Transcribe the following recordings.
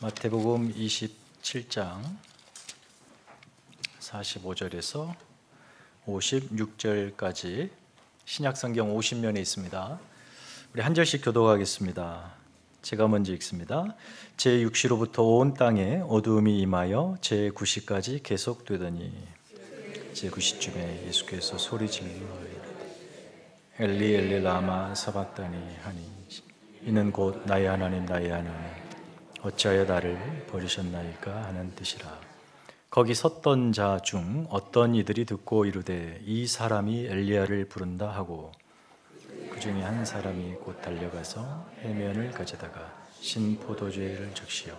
마태복음 27장 45절에서 56절까지 신약성경 50면에 있습니다. 우리 한 절씩 교독하겠습니다. 제가 먼저 읽습니다. 제6시로부터 온 땅에 어두움이 임하여 제9시까지 계속되더니 제9시쯤에 예수께서 소리질러 엘리 엘리 라마 사박다니 하니 이는 곧 나의 하나님 나의 하나님 어찌하여 나를 버리셨나이까 하는 뜻이라. 거기 섰던 자 중 어떤 이들이 듣고 이르되 이 사람이 엘리야를 부른다 하고 그 중에 한 사람이 곧 달려가서 해면을 가져다가 신 포도주를 적시어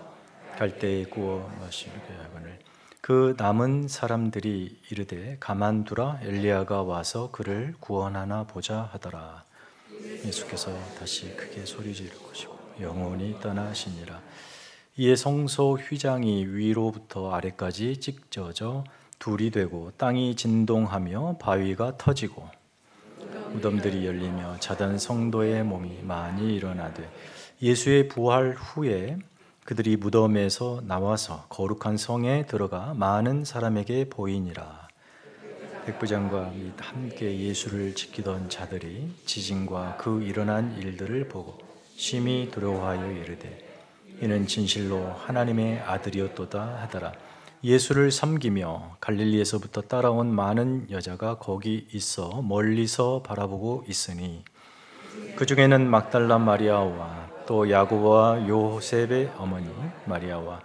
갈대에 구워 마시게 하거늘 그 남은 사람들이 이르되 가만두라 엘리야가 와서 그를 구원하나 보자 하더라. 예수께서 다시 크게 소리 지르시고 영혼이 떠나시니라. 이에 성소 휘장이 위로부터 아래까지 찢어져 둘이 되고 땅이 진동하며 바위가 터지고 무덤들이 열리며 자던 성도의 몸이 많이 일어나되 예수의 부활 후에 그들이 무덤에서 나와서 거룩한 성에 들어가 많은 사람에게 보이니라. 백부장과 및 함께 예수를 지키던 자들이 지진과 그 일어난 일들을 보고 심히 두려워하여 이르되 이는 진실로 하나님의 아들이었도다 하더라. 예수를 섬기며 갈릴리에서부터 따라온 많은 여자가 거기 있어 멀리서 바라보고 있으니 그 중에는 막달라 마리아와 또 야고보와 요셉의 어머니 마리아와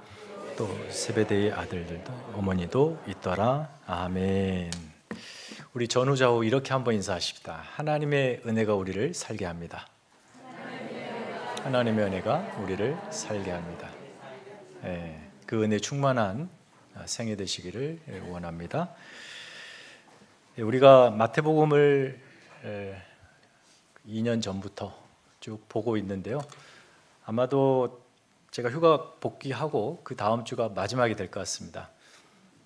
또 세베대의 아들들도 어머니도 있더라. 아멘. 우리 전후좌우 이렇게 한번 인사하십시다. 하나님의 은혜가 우리를 살게 합니다. 하나님의 은혜가 우리를 살게 합니다. 그 은혜 충만한 생애 되시기를 원합니다. 우리가 마태복음을 2년 전부터 쭉 보고 있는데요. 아마도 제가 휴가 복귀하고 그 다음 주가 마지막이 될 것 같습니다.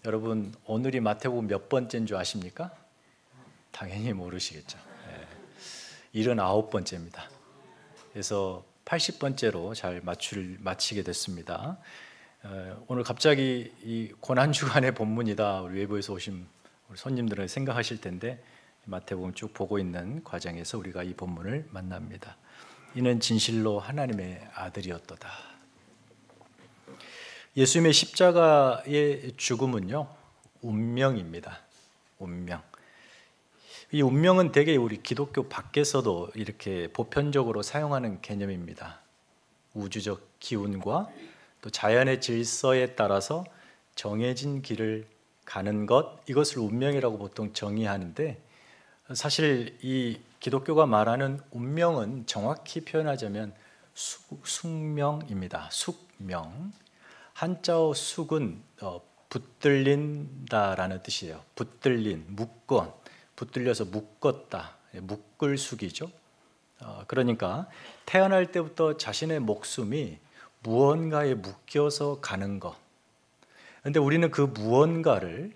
여러분 오늘이 마태복음 몇 번째인 줄 아십니까? 당연히 모르시겠죠. 79번째입니다. 그래서 80번째로 잘 마치게 됐습니다. 오늘 갑자기 이 고난주간의 본문이다 우리 외부에서 오신 우리 손님들은 생각하실 텐데 마태복음 쭉 보고 있는 과정에서 우리가 이 본문을 만납니다. 이는 진실로 하나님의 아들이었도다. 예수님의 십자가의 죽음은요 운명입니다. 운명. 이 운명은 대개 우리 기독교 밖에서도 이렇게 보편적으로 사용하는 개념입니다. 우주적 기운과 또 자연의 질서에 따라서 정해진 길을 가는 것, 이것을 운명이라고 보통 정의하는데 사실 이 기독교가 말하는 운명은 정확히 표현하자면 숙명입니다. 숙명. 한자어 숙은 붙들린다라는 뜻이에요. 붙들린, 묶건. 붙들려서 묶었다. 묶을 숙이죠. 그러니까 태어날 때부터 자신의 목숨이 무언가에 묶여서 가는 것. 그런데 우리는 그 무언가를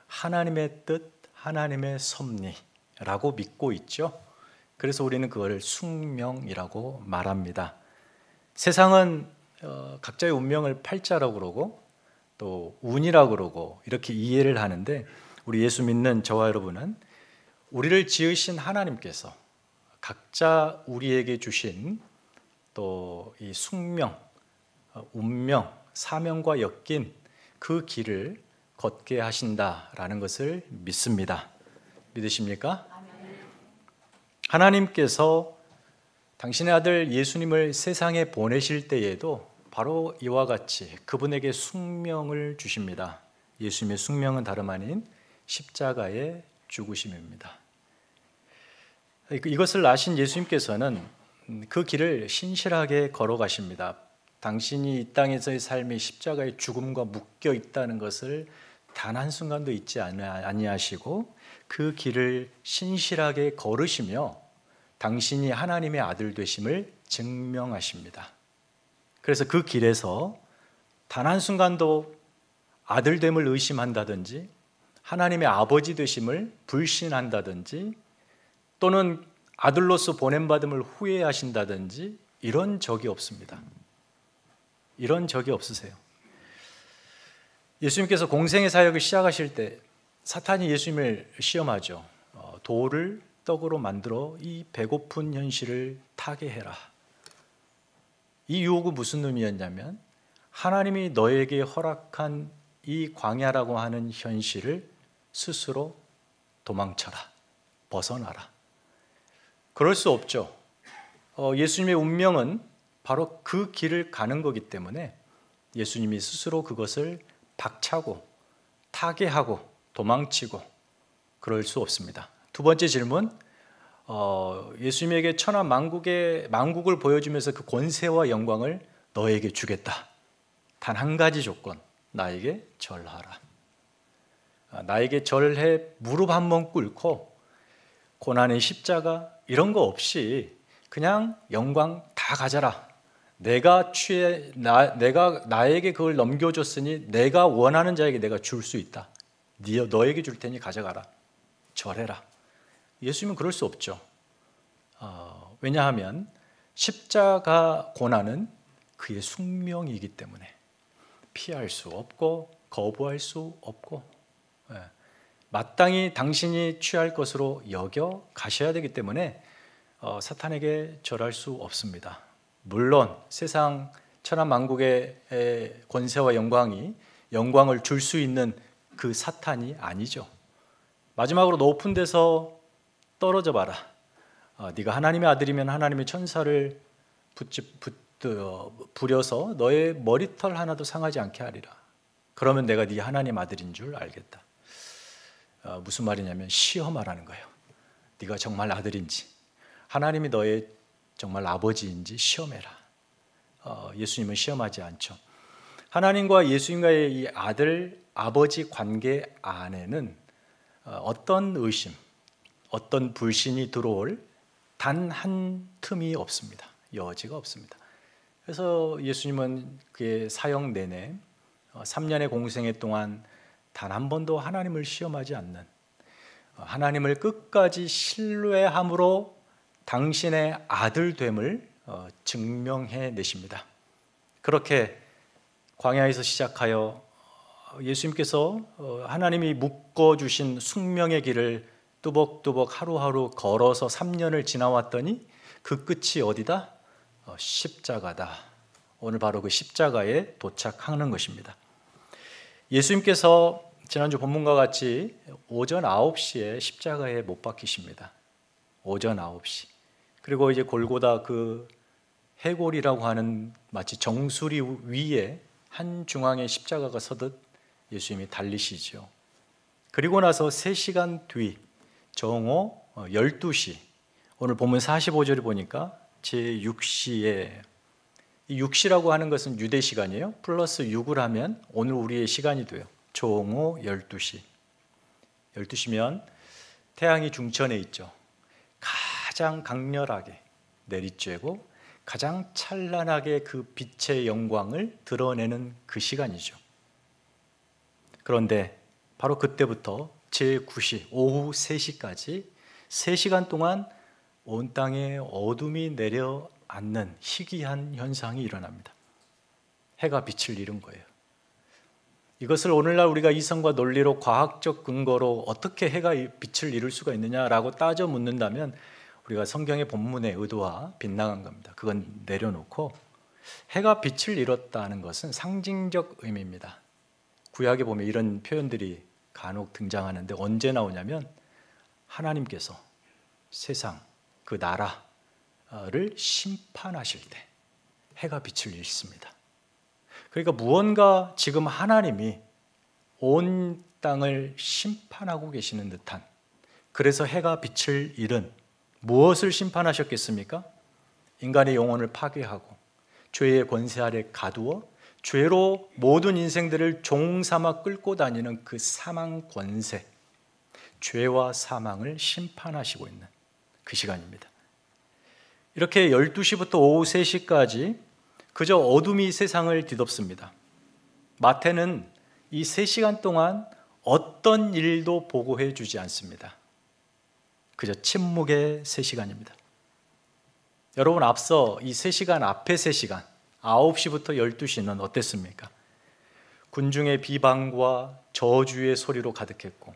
하나님의 뜻, 하나님의 섭리라고 믿고 있죠. 그래서 우리는 그걸 숙명이라고 말합니다. 세상은 각자의 운명을 팔자라고 그러고 또 운이라고 그러고 이렇게 이해를 하는데 우리 예수 믿는 저와 여러분은 우리를 지으신 하나님께서 각자 우리에게 주신 또 이 숙명, 운명, 사명과 엮인 그 길을 걷게 하신다라는 것을 믿습니다. 믿으십니까? 하나님께서 당신의 아들 예수님을 세상에 보내실 때에도 바로 이와 같이 그분에게 숙명을 주십니다. 예수님의 숙명은 다름 아닌 십자가의 죽으심입니다. 이것을 아신 예수님께서는 그 길을 신실하게 걸어가십니다. 당신이 이 땅에서의 삶이 십자가의 죽음과 묶여 있다는 것을 단 한순간도 잊지 아니하시고 그 길을 신실하게 걸으시며 당신이 하나님의 아들 되심을 증명하십니다. 그래서 그 길에서 단 한순간도 아들됨을 의심한다든지 하나님의 아버지 되심을 불신한다든지 또는 아들로서 보냄받음을 후회하신다든지 이런 적이 없습니다. 이런 적이 없으세요? 예수님께서 공생의 사역을 시작하실 때 사탄이 예수님을 시험하죠. 돌을 떡으로 만들어 이 배고픈 현실을 타게 해라. 이 유혹은 무슨 의미였냐면 하나님이 너에게 허락한 이 광야라고 하는 현실을 스스로 도망쳐라, 벗어나라. 그럴 수 없죠. 예수님의 운명은 바로 그 길을 가는 거기 때문에 예수님이 스스로 그것을 박차고 타개하고 도망치고 그럴 수 없습니다. 두 번째 질문, 예수님에게 천하 만국을 보여주면서 그 권세와 영광을 너에게 주겠다. 단 한 가지 조건, 나에게 절하라. 나에게 절해 무릎 한번 꿇고 고난의 십자가 이런 거 없이 그냥 영광 다 가져라. 내가 나에게 그걸 넘겨줬으니 내가 원하는 자에게 내가 줄 수 있다. 너에게 줄 테니 가져가라. 절해라. 예수님은 그럴 수 없죠. 왜냐하면 십자가 고난은 그의 숙명이기 때문에 피할 수 없고 거부할 수 없고 마땅히 당신이 취할 것으로 여겨 가셔야 되기 때문에 사탄에게 절할 수 없습니다. 물론 세상 천하 만국의 권세와 영광을 줄 수 있는 그 사탄이 아니죠. 마지막으로 높은 데서 떨어져 봐라. 네가 하나님의 아들이면 하나님의 천사를 부려서 너의 머리털 하나도 상하지 않게 하리라. 그러면 내가 네 하나님 아들인 줄 알겠다. 무슨 말이냐면 시험하라는 거예요. 네가 정말 아들인지 하나님이 너의 정말 아버지인지 시험해라. 예수님은 시험하지 않죠. 하나님과 예수님과의 이 아버지 관계 안에는 어떤 의심, 어떤 불신이 들어올 단 한 틈이 없습니다. 여지가 없습니다. 그래서 예수님은 그의 사역 내내 3년의 공생애 동안 단 한 번도 하나님을 시험하지 않는, 하나님을 끝까지 신뢰함으로 당신의 아들됨을 증명해 내십니다. 그렇게 광야에서 시작하여 예수님께서 하나님이 묶어주신 숙명의 길을 뚜벅뚜벅 하루하루 걸어서 3년을 지나왔더니 그 끝이 어디다? 십자가다. 오늘 바로 그 십자가에 도착하는 것입니다. 예수님께서 지난주 본문과 같이 오전 9시에 십자가에 못 박히십니다. 오전 9시. 그리고 이제 골고다 그 해골이라고 하는 마치 정수리 위에 한 중앙에 십자가가 서듯 예수님이 달리시죠. 그리고 나서 3시간 뒤 정오 12시, 오늘 본문 45절을 보니까 제6시에, 이 6시라고 하는 것은 유대 시간이에요. 플러스 6을 하면 오늘 우리의 시간이 돼요. 정오 12시. 12시면 태양이 중천에 있죠. 가장 강렬하게 내리쬐고 가장 찬란하게 그 빛의 영광을 드러내는 그 시간이죠. 그런데 바로 그때부터 제9시 오후 3시까지 3시간 동안 온 땅에 어둠이 내려앉는 희귀한 현상이 일어납니다. 해가 빛을 잃은 거예요. 이것을 오늘날 우리가 이성과 논리로 과학적 근거로 어떻게 해가 빛을 잃을 수가 있느냐라고 따져 묻는다면 우리가 성경의 본문의 의도와 빗나간 겁니다. 그건 내려놓고 해가 빛을 잃었다는 것은 상징적 의미입니다. 구약에 보면 이런 표현들이 간혹 등장하는데 언제 나오냐면 하나님께서 세상, 그 나라를 심판하실 때 해가 빛을 잃습니다. 그러니까 무언가 지금 하나님이 온 땅을 심판하고 계시는 듯한, 그래서 해가 빛을 잃은, 무엇을 심판하셨겠습니까? 인간의 영혼을 파괴하고 죄의 권세 아래 가두어 죄로 모든 인생들을 종삼아 끌고 다니는 그 사망 권세, 죄와 사망을 심판하시고 있는 그 시간입니다. 이렇게 12시부터 오후 3시까지 그저 어둠이 세상을 뒤덮습니다. 마태는 이 3시간 동안 어떤 일도 보고해 주지 않습니다. 그저 침묵의 3시간입니다. 여러분, 앞서 이 3시간 앞에 3시간, 9시부터 12시는 어땠습니까? 군중의 비방과 저주의 소리로 가득했고,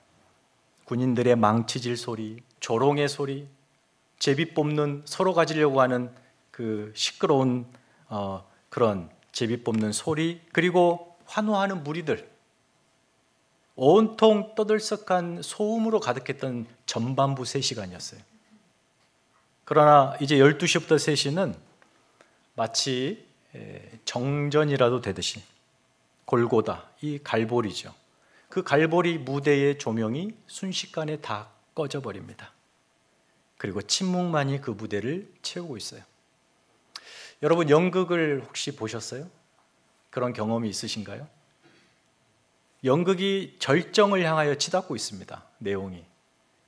군인들의 망치질 소리, 조롱의 소리, 제비 뽑는, 서로 가지려고 하는 그 시끄러운 그런 제비 뽑는 소리, 그리고 환호하는 무리들, 온통 떠들썩한 소음으로 가득했던 전반부 3시간이었어요. 그러나 이제 12시부터 3시는 마치 정전이라도 되듯이 골고다, 이 갈보리죠. 그 갈보리 무대의 조명이 순식간에 다 꺼져버립니다. 그리고 침묵만이 그 무대를 채우고 있어요. 여러분, 연극을 혹시 보셨어요? 그런 경험이 있으신가요? 연극이 절정을 향하여 치닫고 있습니다, 내용이.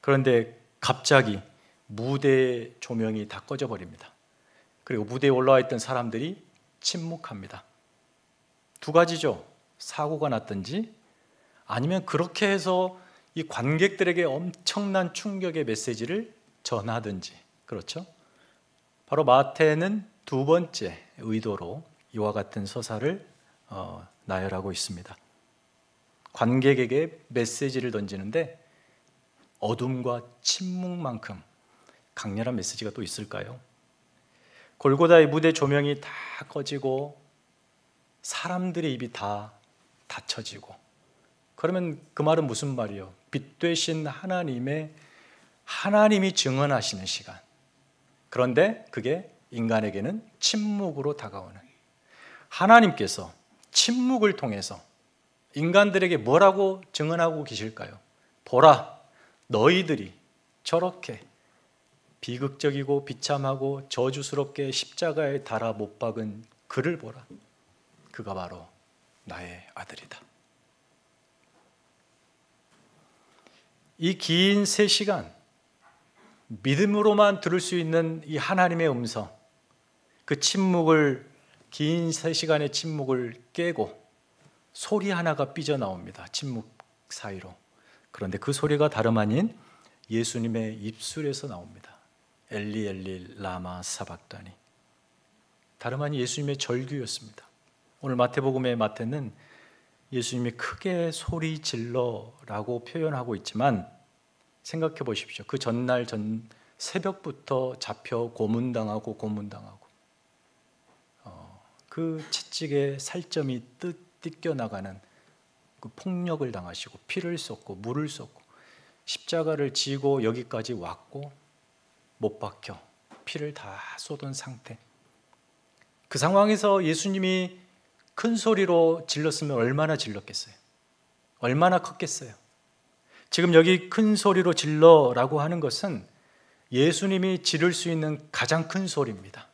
그런데 갑자기 무대 조명이 다 꺼져버립니다. 그리고 무대에 올라와 있던 사람들이 침묵합니다. 두 가지죠. 사고가 났든지, 아니면 그렇게 해서 이 관객들에게 엄청난 충격의 메시지를 전하든지. 그렇죠? 바로 마태는 두 번째 의도로 이와 같은 서사를 나열하고 있습니다. 관객에게 메시지를 던지는데 어둠과 침묵만큼 강렬한 메시지가 또 있을까요? 골고다의 무대 조명이 다 꺼지고 사람들의 입이 다 닫혀지고, 그러면 그 말은 무슨 말이요? 빛 되신 하나님이 증언하시는 시간. 그런데 그게 인간에게는 침묵으로 다가오는, 하나님께서 침묵을 통해서 인간들에게 뭐라고 증언하고 계실까요? 보라, 너희들이 저렇게 비극적이고 비참하고 저주스럽게 십자가에 달아 못 박은 그를 보라. 그가 바로 나의 아들이다. 이 긴 3시간, 믿음으로만 들을 수 있는 이 하나님의 음성, 그 침묵을, 긴 3시간의 침묵을 깨고 소리 하나가 삐져나옵니다. 침묵 사이로. 그런데 그 소리가 다름 아닌 예수님의 입술에서 나옵니다. 엘리 엘리 라마 사박다니. 다름 아닌 예수님의 절규였습니다. 오늘 마태복음의 마태는 예수님이 크게 소리 질러라고 표현하고 있지만, 생각해 보십시오. 그 전날 새벽부터 잡혀 고문당하고 그 채찍에 살점이 뜯겨나가는 그 폭력을 당하시고 피를 쏟고 물을 쏟고 십자가를 지고 여기까지 왔고 못 박혀 피를 다 쏟은 상태. 그 상황에서 예수님이 큰 소리로 질렀으면 얼마나 질렀겠어요? 얼마나 컸겠어요? 지금 여기 큰 소리로 질러라고 하는 것은 예수님이 지를 수 있는 가장 큰 소리입니다.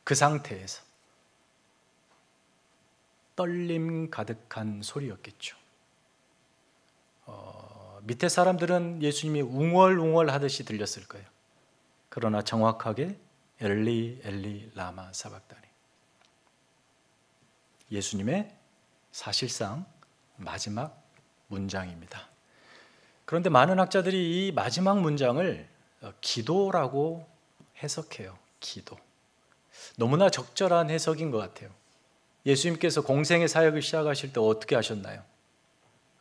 그 상태에서 떨림 가득한 소리였겠죠. 밑에 사람들은 예수님이 웅얼웅얼 하듯이 들렸을 거예요. 그러나 정확하게 엘리 엘리 라마 사박다니, 예수님의 사실상 마지막 문장입니다. 그런데 많은 학자들이 이 마지막 문장을 기도라고 해석해요. 기도. 너무나 적절한 해석인 것 같아요. 예수님께서 공생의 사역을 시작하실 때 어떻게 하셨나요?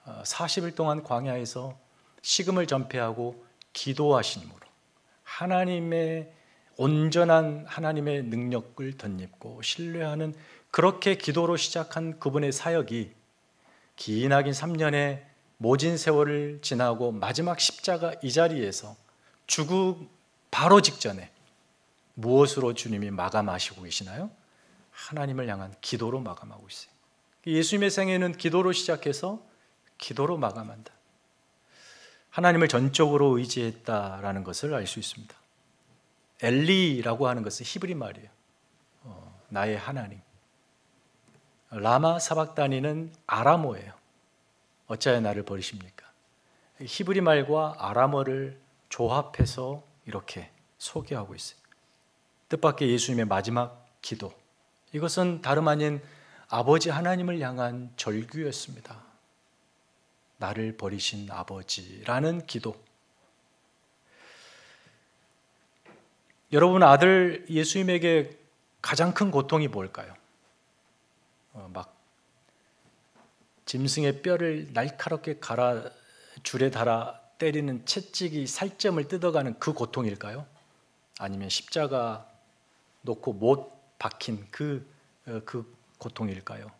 40일 동안 광야에서 식음을 전폐하고 기도하심으로 하나님의 온전한 하나님의 능력을 덧입고 신뢰하는, 그렇게 기도로 시작한 그분의 사역이 기나긴 3년의 모진 세월을 지나고 마지막 십자가 이 자리에서 죽음 바로 직전에 무엇으로 주님이 마감하시고 계시나요? 하나님을 향한 기도로 마감하고 있어요. 예수님의 생애는 기도로 시작해서 기도로 마감한다. 하나님을 전적으로 의지했다라는 것을 알 수 있습니다. 엘리라고 하는 것은 히브리 말이에요. 나의 하나님. 라마 사박다니는 아람어예요. 어찌하여 나를 버리십니까? 히브리 말과 아람어를 조합해서 이렇게 소개하고 있어요. 뜻밖의 예수님의 마지막 기도, 이것은 다름 아닌 아버지 하나님을 향한 절규였습니다. 나를 버리신 아버지라는 기도. 여러분, 아들 예수님에게 가장 큰 고통이 뭘까요? 막 짐승의 뼈를 날카롭게 갈아 줄에 달아 때리는 채찍이 살점을 뜯어가는 그 고통일까요? 아니면 십자가 놓고 못 박힌 그 고통일까요?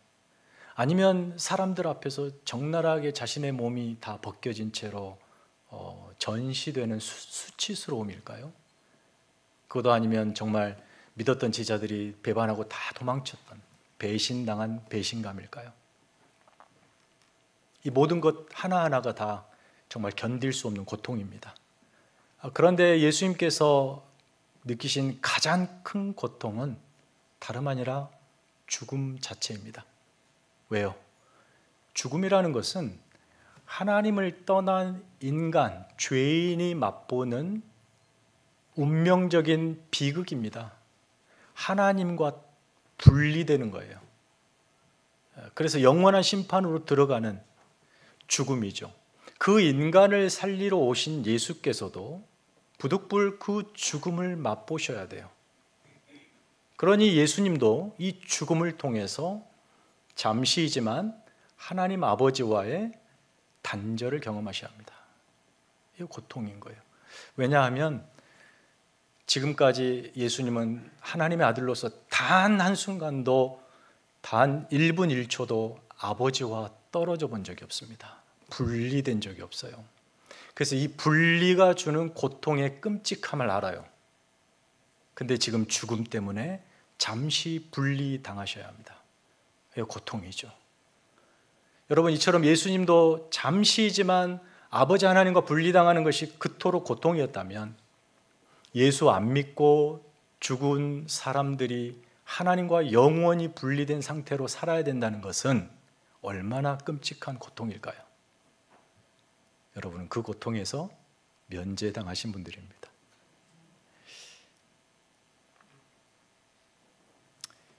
아니면 사람들 앞에서 적나라하게 자신의 몸이 다 벗겨진 채로 전시되는 수치스러움일까요? 그것도 아니면 정말 믿었던 제자들이 배반하고 다 도망쳤던 배신당한 배신감일까요? 이 모든 것 하나하나가 다 정말 견딜 수 없는 고통입니다. 그런데 예수님께서 느끼신 가장 큰 고통은 다름 아니라 죽음 자체입니다. 왜요? 죽음이라는 것은 하나님을 떠난 인간, 죄인이 맛보는 운명적인 비극입니다. 하나님과 분리되는 거예요. 그래서 영원한 심판으로 들어가는 죽음이죠. 그 인간을 살리러 오신 예수께서도 부득불 그 죽음을 맛보셔야 돼요. 그러니 예수님도 이 죽음을 통해서 잠시이지만 하나님 아버지와의 단절을 경험하셔야 합니다. 이게 고통인 거예요. 왜냐하면 지금까지 예수님은 하나님의 아들로서 단 한순간도 단 1분 1초도 아버지와 떨어져 본 적이 없습니다. 분리된 적이 없어요. 그래서 이 분리가 주는 고통의 끔찍함을 알아요. 근데 지금 죽음 때문에 잠시 분리당하셔야 합니다. 이게 고통이죠. 여러분, 이처럼 예수님도 잠시이지만 아버지 하나님과 분리당하는 것이 그토록 고통이었다면 예수 안 믿고 죽은 사람들이 하나님과 영원히 분리된 상태로 살아야 된다는 것은 얼마나 끔찍한 고통일까요? 여러분은 그 고통에서 면제당하신 분들입니다.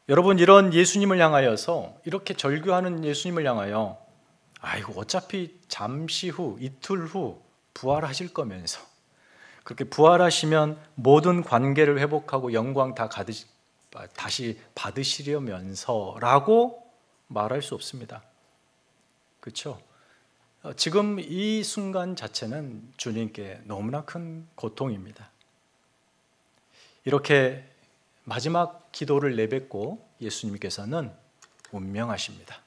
여러분, 이런 예수님을 향하여서, 이렇게 절규하는 예수님을 향하여 아이고 어차피 잠시 후, 이틀 후 부활하실 거면서 그렇게 부활하시면 모든 관계를 회복하고 영광 다 다시 받으시려면서 라고 말할 수 없습니다. 그렇죠? 지금 이 순간 자체는 주님께 너무나 큰 고통입니다. 이렇게 마지막 기도를 내뱉고 예수님께서는 운명하십니다.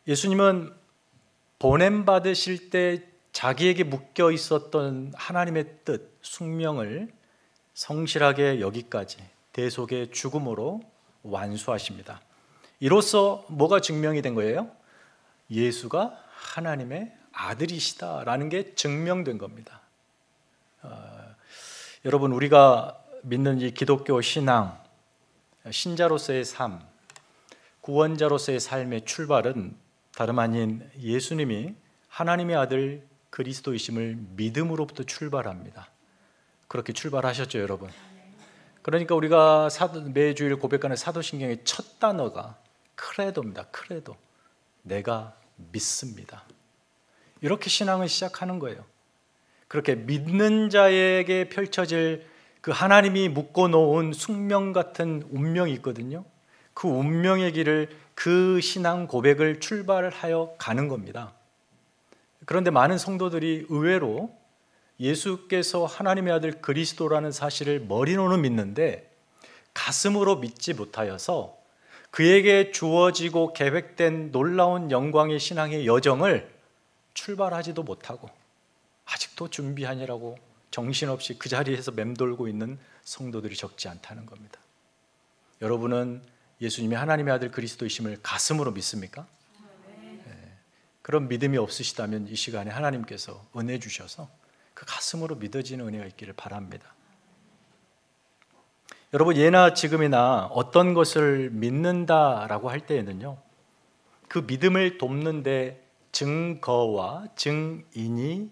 예수님은 보냄받으실 때 자기에게 묶여 있었던 하나님의 뜻, 숙명을 성실하게 여기까지 대속의 죽음으로 완수하십니다. 이로써 뭐가 증명이 된 거예요? 예수가 하나님의 아들이시다라는 게 증명된 겁니다. 여러분, 우리가 믿는 이 기독교 신앙, 신자로서의 삶, 구원자로서의 삶의 출발은 다름 아닌 예수님이 하나님의 아들 그리스도이심을 믿음으로부터 출발합니다. 그렇게 출발하셨죠, 여러분. 그러니까 우리가 매주일 고백하는 사도신경의 첫 단어가 크레도입니다. 크레도. 내가 믿습니다. 이렇게 신앙을 시작하는 거예요. 그렇게 믿는 자에게 펼쳐질 그 하나님이 묶어놓은 숙명 같은 운명이 있거든요. 그 운명의 길을, 그 신앙 고백을 출발하여 가는 겁니다. 그런데 많은 성도들이 의외로 예수께서 하나님의 아들 그리스도라는 사실을 머리로는 믿는데 가슴으로 믿지 못하여서 그에게 주어지고 계획된 놀라운 영광의 신앙의 여정을 출발하지도 못하고 아직도 준비하느라고 정신없이 그 자리에서 맴돌고 있는 성도들이 적지 않다는 겁니다. 여러분은 예수님이 하나님의 아들 그리스도이심을 가슴으로 믿습니까? 네. 그런 믿음이 없으시다면 이 시간에 하나님께서 은혜 주셔서 그 가슴으로 믿어지는 은혜가 있기를 바랍니다. 여러분, 예나 지금이나 어떤 것을 믿는다라고 할 때에는요, 그 믿음을 돕는데 증거와 증인이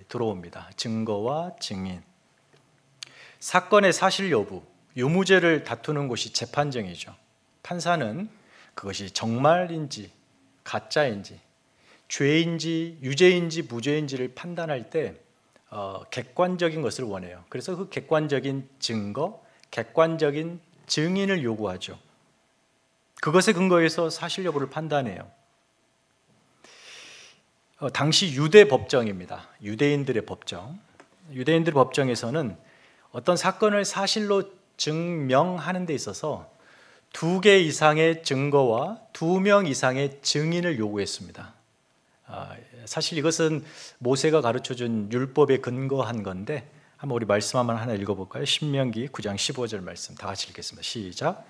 들어옵니다. 증거와 증인. 사건의 사실 여부, 유무죄를 다투는 곳이 재판정이죠. 판사는 그것이 정말인지 가짜인지, 죄인지 유죄인지 무죄인지를 판단할 때 객관적인 것을 원해요. 그래서 그 객관적인 증거, 객관적인 증인을 요구하죠. 그것에 근거해서 사실 여부를 판단해요. 당시 유대 법정입니다. 유대인들의 법정. 유대인들의 법정에서는 어떤 사건을 사실로 증명하는 데 있어서 2개 이상의 증거와 2명 이상의 증인을 요구했습니다. 사실 이것은 모세가 가르쳐준 율법에 근거한 건데 한번 우리 말씀 한번 하나 읽어볼까요? 신명기 9장 15절 말씀 다 같이 읽겠습니다. 시작.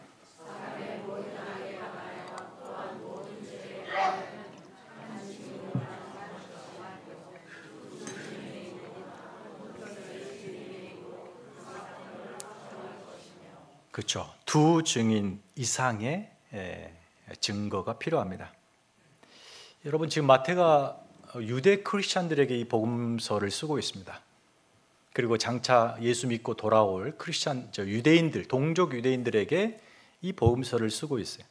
그렇죠. 2 증인 이상의 증거가 필요합니다. 여러분, 지금 마태가 유대 크리스찬들에게 이 복음서를 쓰고 있습니다. 그리고 장차 예수 믿고 돌아올 유대인들, 동족 유대인들에게 이 복음서를 쓰고 있어요.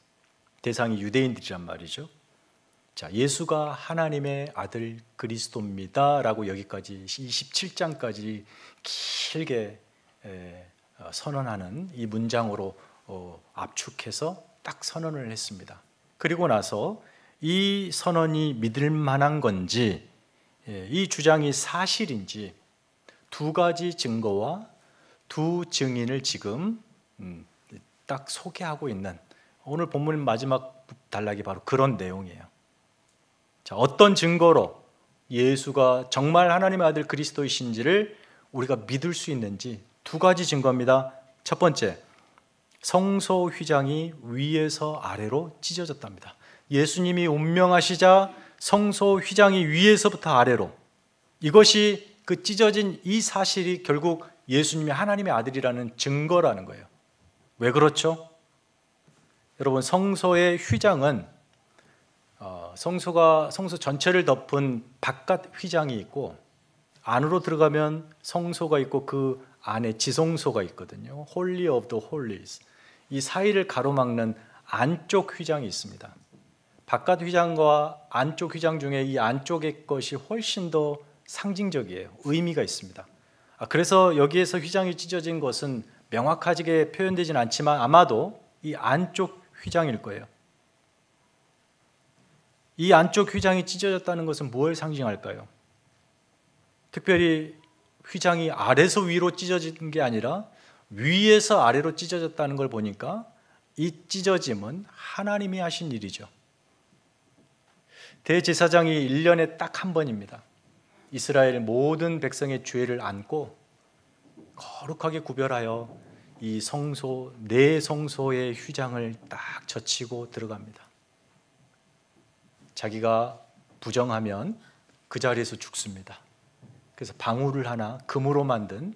대상이 유대인들이란 말이죠. 자, 예수가 하나님의 아들 그리스도입니다 라고 여기까지 27장까지 길게 선언하는 이 문장으로 압축해서 딱 선언을 했습니다. 그리고 나서 이 선언이 믿을 만한 건지, 이 주장이 사실인지 2가지 증거와 2 증인을 지금 딱 소개하고 있는, 오늘 본문 마지막 단락이 바로 그런 내용이에요. 자, 어떤 증거로 예수가 정말 하나님의 아들 그리스도이신지를 우리가 믿을 수 있는지 2가지 증거입니다. 첫 번째, 성소 휘장이 위에서 아래로 찢어졌답니다. 예수님이 운명하시자 성소 휘장이 위에서부터 아래로, 이것이 그 찢어진 이 사실이 결국 예수님이 하나님의 아들이라는 증거라는 거예요. 왜 그렇죠? 여러분, 성소의 휘장은 성소 전체를 덮은 바깥 휘장이 있고, 안으로 들어가면 성소가 있고 그 안에 지성소가 있거든요. Holy of the Holies. 이 사이를 가로막는 안쪽 휘장이 있습니다. 바깥 휘장과 안쪽 휘장 중에 이 안쪽의 것이 훨씬 더 상징적이에요. 의미가 있습니다. 그래서 여기에서 휘장이 찢어진 것은 명확하게 표현되진 않지만 아마도 이 안쪽 휘장일 거예요. 이 안쪽 휘장이 찢어졌다는 것은 무엇을 상징할까요? 특별히 휘장이 아래에서 위로 찢어진 게 아니라 위에서 아래로 찢어졌다는 걸 보니까 이 찢어짐은 하나님이 하신 일이죠. 대제사장이 1년에 딱 한 번입니다. 이스라엘 모든 백성의 죄를 안고 거룩하게 구별하여 이 성소, 내 성소의 휘장을 딱 젖히고 들어갑니다. 자기가 부정하면 그 자리에서 죽습니다. 그래서 방울을 하나, 금으로 만든,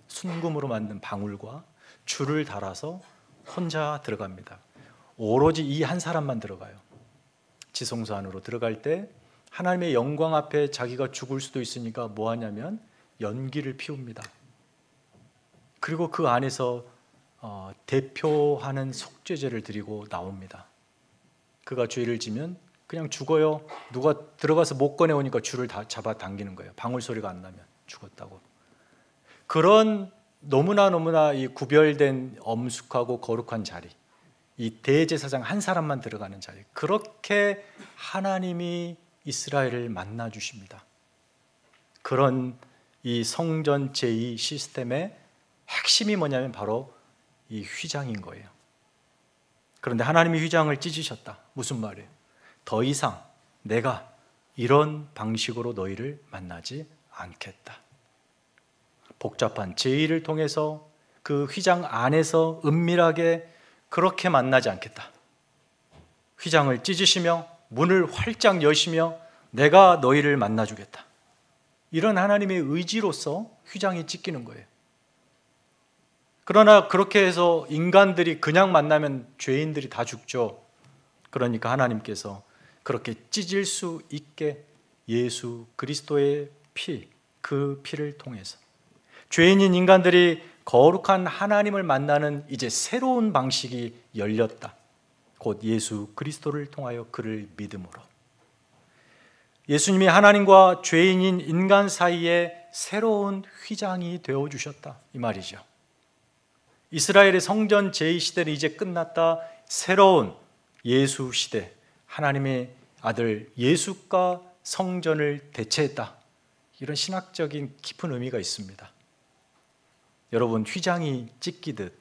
순금으로 만든 방울과 줄을 달아서 혼자 들어갑니다. 오로지 이 한 사람만 들어가요. 지성소 안으로 들어갈 때 하나님의 영광 앞에 자기가 죽을 수도 있으니까 뭐 하냐면 연기를 피웁니다. 그리고 그 안에서 대표하는 속죄제를 드리고 나옵니다. 그가 죄를 지면 그냥 죽어요. 누가 들어가서 못 꺼내오니까 줄을 다 잡아당기는 거예요. 방울 소리가 안 나면 죽었다고. 그런 너무나 이 구별된 엄숙하고 거룩한 자리, 이 대제사장 한 사람만 들어가는 자리, 그렇게 하나님이 이스라엘을 만나 주십니다. 그런 이 성전 제2 시스템의 핵심이 뭐냐면 바로 이 휘장인 거예요. 그런데 하나님이 휘장을 찢으셨다. 무슨 말이에요? 더 이상 내가 이런 방식으로 너희를 만나지 않겠다. 복잡한 제2를 통해서 그 휘장 안에서 은밀하게 그렇게 만나지 않겠다. 휘장을 찢으시며 문을 활짝 여시며 내가 너희를 만나주겠다. 이런 하나님의 의지로서 휘장이 찢기는 거예요. 그러나 그렇게 해서 인간들이 그냥 만나면 죄인들이 다 죽죠. 그러니까 하나님께서 그렇게 찢을 수 있게 예수 그리스도의 피, 그 피를 통해서 죄인인 인간들이 거룩한 하나님을 만나는 이제 새로운 방식이 열렸다. 곧 예수 그리스도를 통하여 그를 믿음으로. 예수님이 하나님과 죄인인 인간 사이에 새로운 휘장이 되어주셨다, 이 말이죠. 이스라엘의 성전 제2시대는 이제 끝났다. 새로운 예수 시대, 하나님의 아들 예수가 성전을 대체했다. 이런 신학적인 깊은 의미가 있습니다. 여러분, 휘장이 찢기듯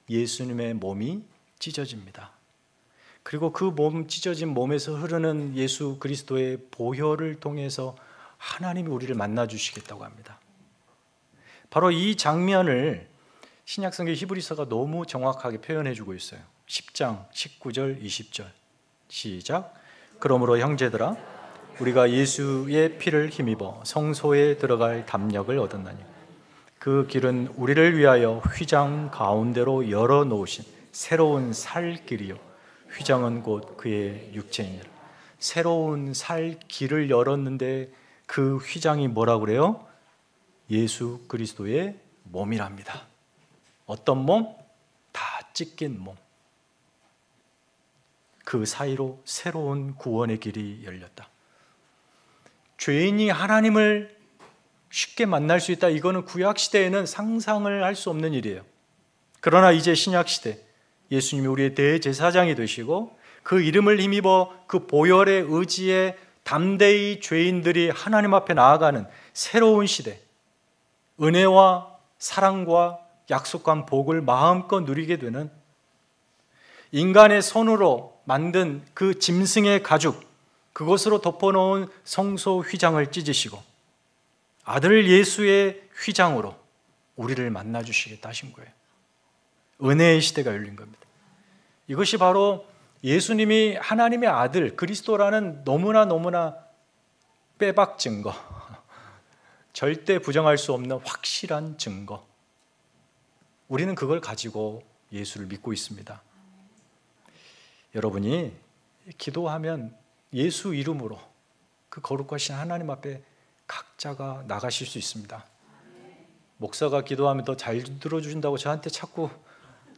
예수님의 몸이 찢어집니다. 그리고 그 찢어진 몸에서 흐르는 예수 그리스도의 보혈을 통해서 하나님이 우리를 만나 주시겠다고 합니다. 바로 이 장면을 신약성경 히브리서가 너무 정확하게 표현해 주고 있어요. 10장 19절 20절 시작. 그러므로 형제들아, 우리가 예수의 피를 힘입어 성소에 들어갈 담력을 얻었나니 그 길은 우리를 위하여 휘장 가운데로 열어놓으신 새로운 살 길이요 휘장은 곧 그의 육체이니라. 새로운 살 길을 열었는데 그 휘장이 뭐라고 그래요? 예수 그리스도의 몸이랍니다. 어떤 몸? 다 찢긴 몸. 그 사이로 새로운 구원의 길이 열렸다. 죄인이 하나님을 쉽게 만날 수 있다. 이거는 구약시대에는 상상을 할 수 없는 일이에요. 그러나 이제 신약시대 예수님이 우리의 대제사장이 되시고 그 이름을 힘입어 그 보혈의 의지에 담대히 죄인들이 하나님 앞에 나아가는 새로운 시대, 은혜와 사랑과 약속한 복을 마음껏 누리게 되는, 인간의 손으로 만든 그 짐승의 가죽, 그것으로 덮어놓은 성소 휘장을 찢으시고 아들 예수의 휘장으로 우리를 만나 주시겠다 하신 거예요. 은혜의 시대가 열린 겁니다. 이것이 바로 예수님이 하나님의 아들 그리스도라는 너무나 빼박 증거, 절대 부정할 수 없는 확실한 증거. 우리는 그걸 가지고 예수를 믿고 있습니다. 여러분이 기도하면 예수 이름으로 그 거룩하신 하나님 앞에 각자가 나가실 수 있습니다. 목사가 기도하면 더 잘 들어주신다고 저한테 자꾸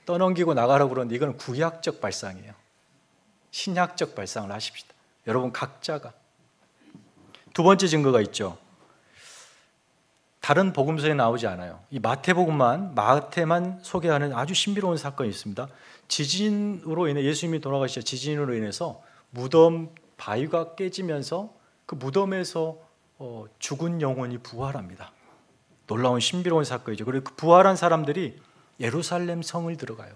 떠넘기고 나가라고 그러는데 이건 구약적 발상이에요. 신약적 발상을 하십시다. 여러분 각자가. 두 번째 증거가 있죠. 다른 복음서에 나오지 않아요. 이 마태만 소개하는 아주 신비로운 사건이 있습니다. 지진으로 인해 예수님이 돌아가시자 지진으로 인해서 무덤 바위가 깨지면서 그 무덤에서 죽은 영혼이 부활합니다. 놀라운 신비로운 사건이죠. 그리고 그 부활한 사람들이 예루살렘 성을 들어가요.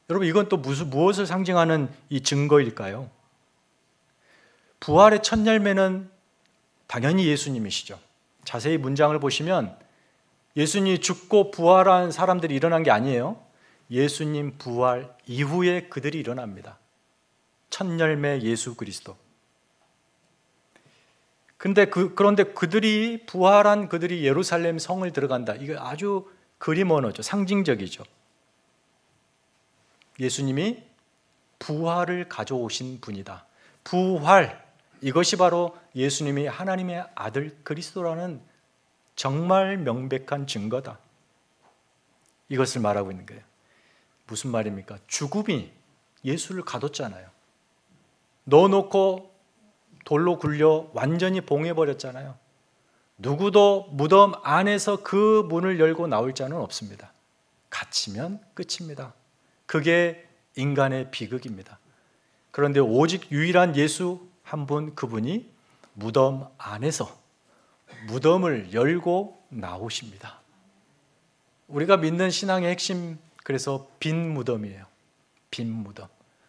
여러분, 이건 또 무엇을 상징하는 이 증거일까요? 부활의 첫 열매는 당연히 예수님이시죠. 자세히 문장을 보시면 예수님이 죽고 부활한 사람들이 일어난 게 아니에요. 예수님 부활 이후에 그들이 일어납니다. 첫 열매 예수 그리스도. 그런데 그들이 부활한 그들이 예루살렘 성을 들어간다. 이거 아주 그림 언어죠. 상징적이죠. 예수님이 부활을 가져오신 분이다. 부활, 이것이 바로 예수님이 하나님의 아들 그리스도라는 정말 명백한 증거다. 이것을 말하고 있는 거예요. 무슨 말입니까? 죽음이 예수를 가뒀잖아요. 넣어놓고 돌로 굴려 완전히 봉해버렸잖아요. 누구도 무덤 안에서 그 문을 열고 나올 자는 없습니다. 갇히면 끝입니다. 그게 인간의 비극입니다. 그런데 오직 유일한 예수 한 분, 그분이 무덤 안에서 무덤을 열고 나오십니다. 우리가 믿는 신앙의 핵심, 그래서 빈 무덤이에요. 빈 무덤.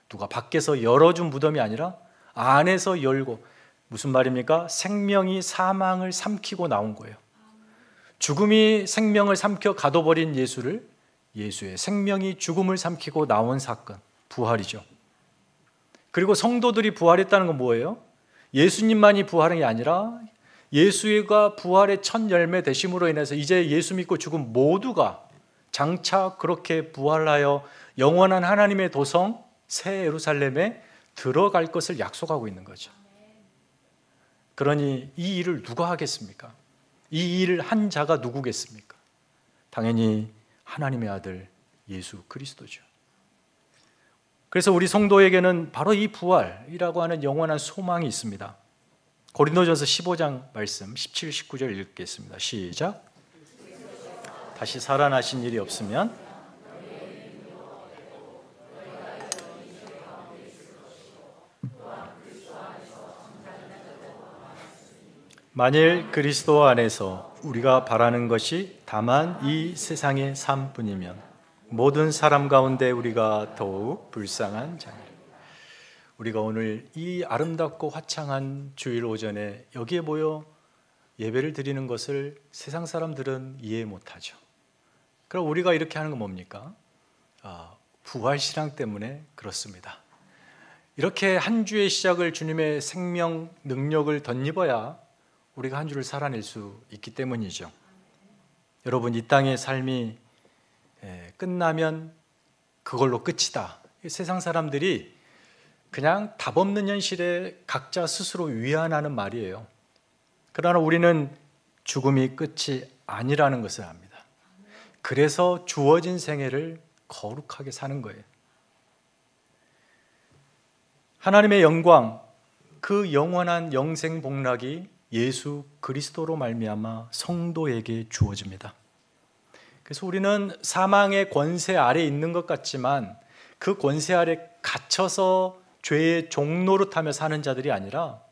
누가 밖에서 열어준 무덤이 아니라 안에서 열고, 무슨 말입니까? 생명이 사망을 삼키고 나온 거예요. 죽음이 생명을 삼켜 가둬버린 예수의 생명이 죽음을 삼키고 나온 사건, 부활이죠. 그리고 성도들이 부활했다는 건 뭐예요? 예수님만이 부활한 게 아니라 예수가 부활의 첫 열매 되심으로 인해서 이제 예수 믿고 죽은 모두가 장차 그렇게 부활하여 영원한 하나님의 도성 새 예루살렘에 들어갈 것을 약속하고 있는 거죠. 그러니 이 일을 누가 하겠습니까? 이 일을 한 자가 누구겠습니까? 당연히 하나님의 아들 예수 그리스도죠. 그래서 우리 성도에게는 바로 이 부활이라고 하는 영원한 소망이 있습니다. 고린도전서 15장 말씀 17, 19절 읽겠습니다. 시작. 다시 살아나신 일이 없으면 만일 그리스도 안에서 우리가 바라는 것이 다만 이 세상의 삶뿐이면 모든 사람 가운데 우리가 더욱 불쌍한 자니라. 우리가 오늘 이 아름답고 화창한 주일 오전에 여기에 모여 예배를 드리는 것을 세상 사람들은 이해 못하죠. 그럼 우리가 이렇게 하는 건 뭡니까? 부활신앙 때문에 그렇습니다. 이렇게 한 주의 시작을 주님의 생명 능력을 덧입어야 우리가 한 주를 살아낼 수 있기 때문이죠. 여러분, 이 땅의 삶이 끝나면 그걸로 끝이다. 세상 사람들이 그냥 답 없는 현실에 각자 스스로 위안하는 말이에요. 그러나 우리는 죽음이 끝이 아니라는 것을 압니다. 그래서 주어진 생애를 거룩하게 사는 거예요. 하나님의 영광, 그 영원한 영생 복락이 예수 그리스도로 말미암아 성도에게 주어집니다. 그래서 우리는 사망의 권세 아래 있는 것 같지만 그 권세 아래 갇혀서 죄의 종노릇하며 사는 자들이 아니라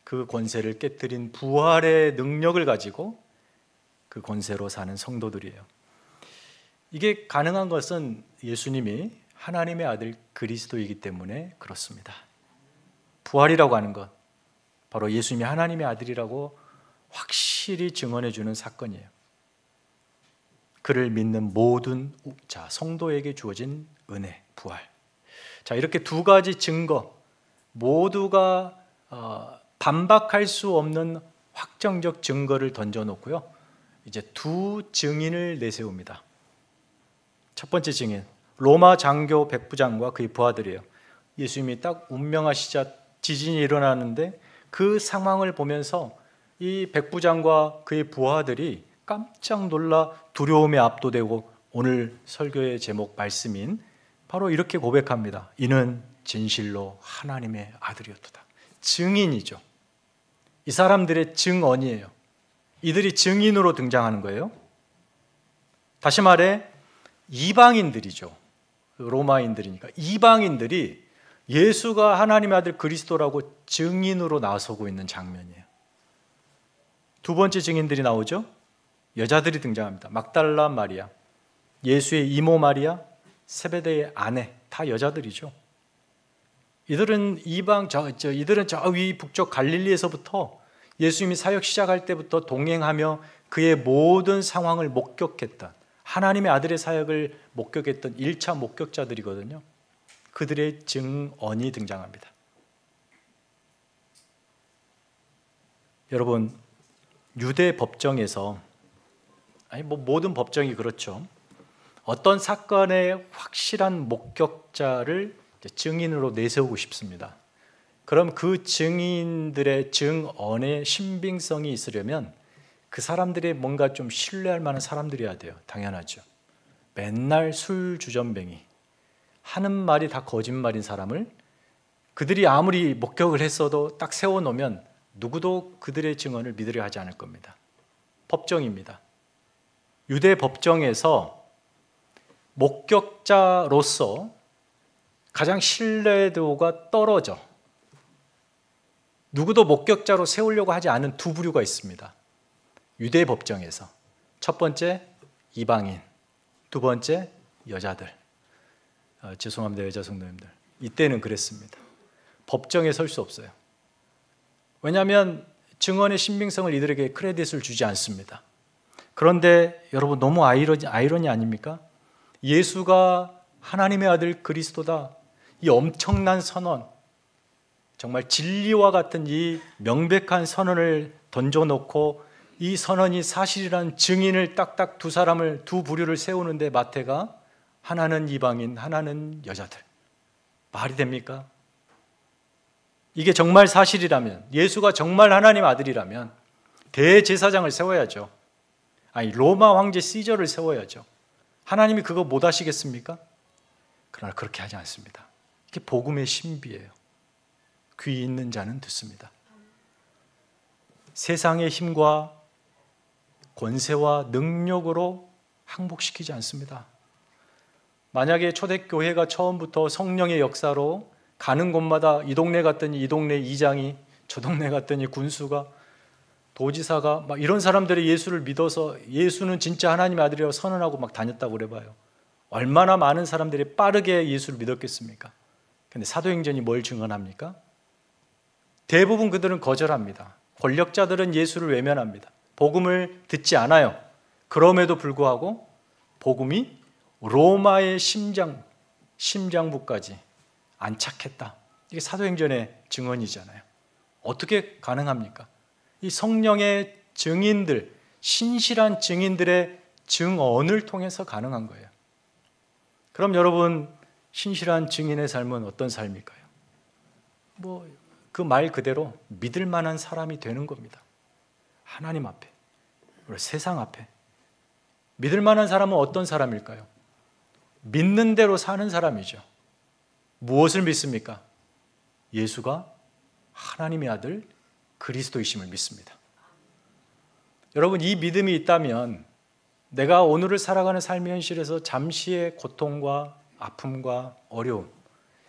그 권세를 깨뜨린 부활의 능력을 가지고 그 권세로 사는 성도들이에요. 이게 가능한 것은 예수님이 하나님의 아들 그리스도이기 때문에 그렇습니다. 부활이라고 하는 것, 바로 예수님이 하나님의 아들이라고 확실히 증언해 주는 사건이에요. 그를 믿는 모든 성도에게 주어진 은혜, 부활. 자, 이렇게 두 가지 증거 모두가 반박할 수 없는 확정적 증거를 던져놓고요, 이제 두 증인을 내세웁니다. 첫 번째 증인, 로마 장교 백부장과 그의 부하들이에요. 예수님이 딱 운명하시자 지진이 일어나는데 그 상황을 보면서 이 백부장과 그의 부하들이 깜짝 놀라 두려움에 압도되고 오늘 설교의 제목 말씀인 바로 이렇게 고백합니다. 이는 진실로 하나님의 아들이었도다. 증인이죠. 이 사람들의 증언이에요. 이들이 증인으로 등장하는 거예요. 다시 말해 이방인들이죠. 로마인들이니까 이방인들이 예수가 하나님의 아들 그리스도라고 증인으로 나서고 있는 장면이에요. 두 번째 증인들이 나오죠. 여자들이 등장합니다. 막달라 마리아, 예수의 이모 마리아, 세베대의 아내, 다 여자들이죠. 이들은 이들은 저 위 북쪽 갈릴리에서부터 예수님이 사역 시작할 때부터 동행하며 그의 모든 상황을 목격했던, 하나님의 아들의 사역을 목격했던 1차 목격자들이거든요. 그들의 증언이 등장합니다. 여러분, 유대 법정에서, 모든 법정이 그렇죠. 어떤 사건의 확실한 목격자를 증인으로 내세우고 싶습니다. 그럼 그 증인들의 증언의 신빙성이 있으려면 그 사람들이 뭔가 좀 신뢰할 만한 사람들이어야 돼요. 당연하죠. 맨날 술 주전뱅이, 하는 말이 다 거짓말인 사람을 그들이 아무리 목격을 했어도 딱 세워놓으면 누구도 그들의 증언을 믿으려 하지 않을 겁니다. 법정입니다. 유대 법정에서 목격자로서 가장 신뢰도가 떨어져 누구도 목격자로 세우려고 하지 않은 두 부류가 있습니다. 유대 법정에서 첫 번째 이방인, 두 번째 여자들. 죄송합니다, 여자 성도님들. 이때는 그랬습니다. 법정에 설 수 없어요. 왜냐하면 증언의 신빙성을 이들에게 크레딧을 주지 않습니다. 그런데 여러분, 너무 아이러니 아닙니까? 예수가 하나님의 아들 그리스도다, 이 엄청난 선언, 정말 진리와 같은 이 명백한 선언을 던져놓고 이 선언이 사실이라는 증인을 딱딱 두 부류를 세우는데 마태가 하나는 이방인, 하나는 여자들. 말이 됩니까? 이게 정말 사실이라면, 예수가 정말 하나님 아들이라면 대제사장을 세워야죠. 로마 황제 시저를 세워야죠. 하나님이 그거 못 하시겠습니까? 그러나 그렇게 하지 않습니다. 이게 복음의 신비예요. 귀 있는 자는 듣습니다. 세상의 힘과 권세와 능력으로 항복시키지 않습니다. 만약에 초대교회가 처음부터 성령의 역사로 가는 곳마다 이 동네 갔더니 이 동네 이장이, 저 동네 갔더니 군수가 도지사가 막 이런 사람들이 예수를 믿어서 예수는 진짜 하나님의 아들이라고 선언하고 막 다녔다고 그래봐요. 얼마나 많은 사람들이 빠르게 예수를 믿었겠습니까? 근데 사도행전이 뭘 증언합니까? 대부분 그들은 거절합니다. 권력자들은 예수를 외면합니다. 복음을 듣지 않아요. 그럼에도 불구하고 복음이 로마의 심장부까지 안착했다. 이게 사도행전의 증언이잖아요. 어떻게 가능합니까? 이 성령의 증인들, 신실한 증인들의 증언을 통해서 가능한 거예요. 그럼 여러분, 신실한 증인의 삶은 어떤 삶일까요? 그 말 그대로 믿을 만한 사람이 되는 겁니다. 하나님 앞에, 그리고 세상 앞에. 믿을 만한 사람은 어떤 사람일까요? 믿는 대로 사는 사람이죠. 무엇을 믿습니까? 예수가 하나님의 아들 그리스도이심을 믿습니다. 여러분, 이 믿음이 있다면 내가 오늘을 살아가는 삶의 현실에서 잠시의 고통과 아픔과 어려움,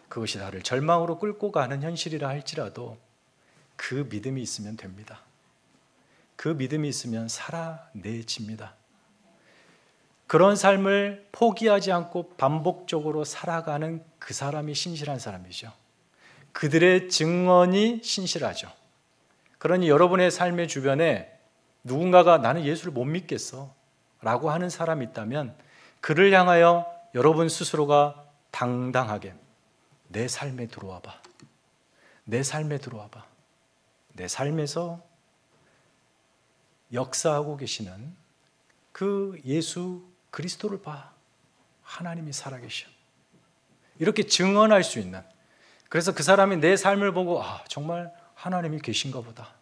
그것이 나를 절망으로 끌고 가는 현실이라 할지라도 그 믿음이 있으면 됩니다. 그 믿음이 있으면 살아내집니다. 그런 삶을 포기하지 않고 반복적으로 살아가는 그 사람이 신실한 사람이죠. 그들의 증언이 신실하죠. 그러니 여러분의 삶의 주변에 누군가가 나는 예수를 못 믿겠어 라고 하는 사람이 있다면 그를 향하여 여러분 스스로가 당당하게 내 삶에 들어와 봐. 내 삶에 들어와 봐. 내 삶에서 역사하고 계시는 그 예수 그리스도를 봐. 하나님이 살아계셔. 이렇게 증언할 수 있는, 그래서 그 사람이 내 삶을 보고 정말 하나님이 계신가 보다.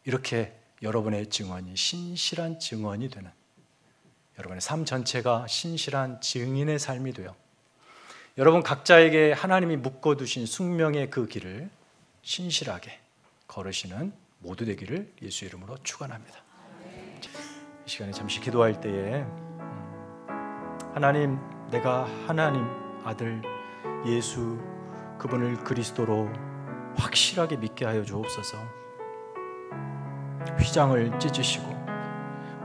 이렇게 여러분의 증언이 신실한 증언이 되는, 여러분의 삶 전체가 신실한 증인의 삶이 되어 여러분 각자에게 하나님이 묶어두신 숙명의 그 길을 신실하게 걸으시는 모두 되기를 예수 이름으로 축원합니다. 이 시간에 잠시 기도할 때에 하나님, 내가 하나님 아들 예수 그분을 그리스도로 확실하게 믿게 하여 주옵소서. 휘장을 찢으시고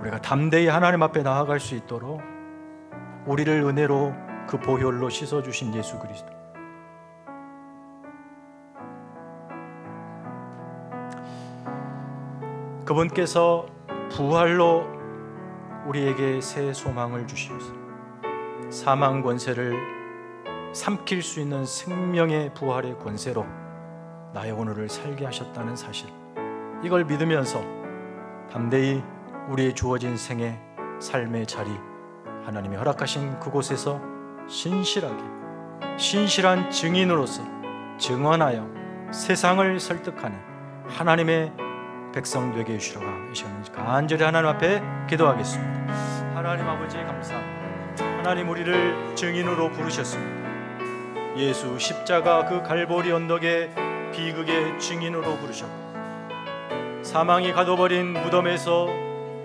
우리가 담대히 하나님 앞에 나아갈 수 있도록 우리를 은혜로 그 보혈로 씻어주신 예수 그리스도, 그분께서 부활로 우리에게 새 소망을 주시옵소서. 사망 권세를 삼킬 수 있는 생명의 부활의 권세로 나의 오늘을 살게 하셨다는 사실, 이걸 믿으면서 담대히 우리의 주어진 생애, 삶의 자리, 하나님이 허락하신 그곳에서 신실한 증인으로서 증언하여 세상을 설득하는 하나님의 백성 되게 해주시라고 하시는지 간절히 하나님 앞에 기도하겠습니다. 하나님 아버지 감사합니다. 하나님, 우리를 증인으로 부르셨습니다. 예수 십자가 그 갈보리 언덕의 비극의 증인으로 부르셨고, 사망이 가둬버린 무덤에서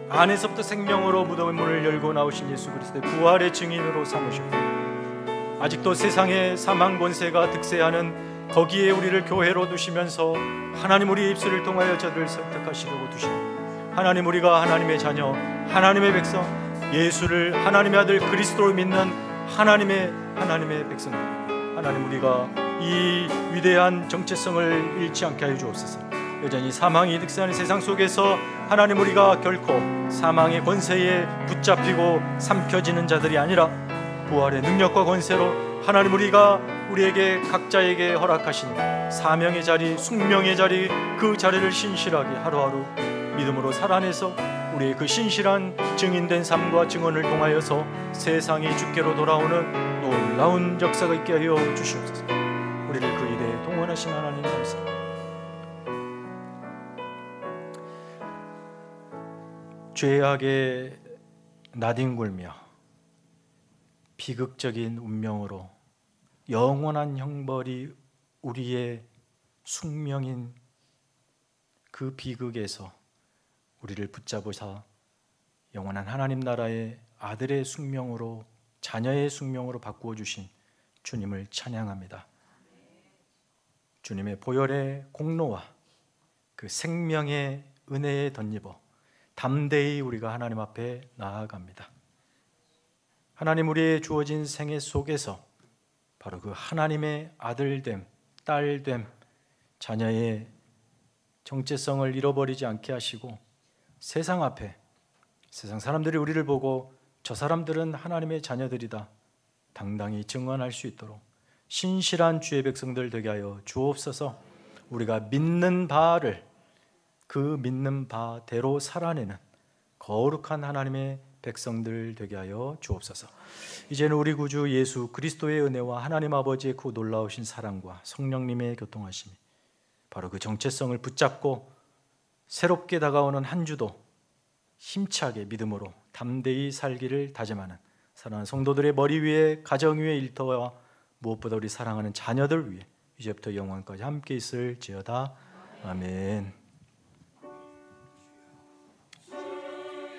안에서부터 생명으로 무덤의 문을 열고 나오신 예수 그리스도의 부활의 증인으로 삼으셨고, 아직도 세상의 사망 권세가 득세하는 거기에 우리를 교회로 두시면서 하나님, 우리의 입술을 통하여 저들을 설득하시려고 두시고, 하나님, 우리가 하나님의 자녀, 하나님의 백성, 예수를 하나님의 아들 그리스도로 믿는 하나님의 백성, 하나님, 우리가 이 위대한 정체성을 잃지 않게 하여 주옵소서. 여전히 사망이 득세하는 세상 속에서 하나님, 우리가 결코 사망의 권세에 붙잡히고 삼켜지는 자들이 아니라 부활의 능력과 권세로 하나님, 우리가 우리에게 각자에게 허락하신 사명의 자리, 숙명의 자리, 그 자리를 신실하게 하루하루 믿음으로 살아내서 우리의 그 신실한 증인된 삶과 증언을 통하여서 세상이 주께로 돌아오는 놀라운 역사가 있게 하여 주시옵소서. 우리를 그 일에 동원하신 하나님 감사합니다. 죄악에 나뒹굴며 비극적인 운명으로 영원한 형벌이 우리의 숙명인 그 비극에서 우리를 붙잡으사 영원한 하나님 나라의 아들의 숙명으로, 자녀의 숙명으로 바꾸어 주신 주님을 찬양합니다. 주님의 보혈의 공로와 그 생명의 은혜에 덧입어 담대히 우리가 하나님 앞에 나아갑니다. 하나님 우리의 주어진 생애 속에서 바로 그 하나님의 아들됨, 딸됨, 자녀의 정체성을 잃어버리지 않게 하시고 세상 앞에, 세상 사람들이 우리를 보고 저 사람들은 하나님의 자녀들이다 당당히 증언할 수 있도록 신실한 주의 백성들 되게 하여 주옵소서. 우리가 믿는 바를 그 믿는 바대로 살아내는 거룩한 하나님의 백성들 되게 하여 주옵소서. 이제는 우리 구주 예수 그리스도의 은혜와 하나님 아버지의 그 놀라우신 사랑과 성령님의 교통하심이 바로 그 정체성을 붙잡고 새롭게 다가오는 한 주도 힘차게 믿음으로 담대히 살기를 다짐하는 사랑하는 성도들의 머리 위에, 가정 위에 일터와 무엇보다 우리 사랑하는 자녀들 위에 이제부터 영원까지 함께 있을지어다. 아멘.